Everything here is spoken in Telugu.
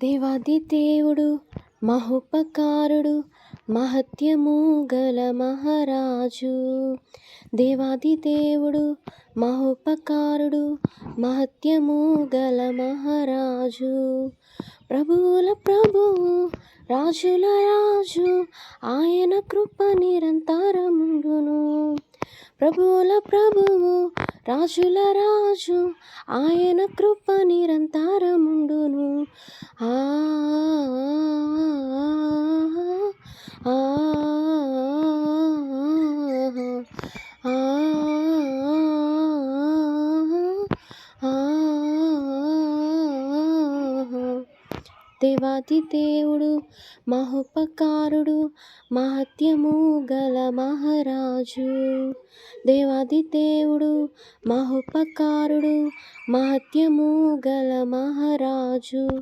దేవాది దేవుడు మహోపకారుడు మహత్యము గల మహారాజు. దేవాది దేవుడు మహోపకారుడు మహత్యము గల మహారాజు. ప్రభువుల ప్రభువు రాజుల రాజు ఆయన కృప నిరంతరముండును. ప్రభువుల ప్రభువు రాజుల రాజు ఆయన కృప నిరంతరముండును. ఆ ఆ దేవాది దేవుడు మహోపకారుడు మహత్యము గల మహారాజు. దేవాది దేవుడు మహోపకారుడు మహత్యము గల మహారాజు.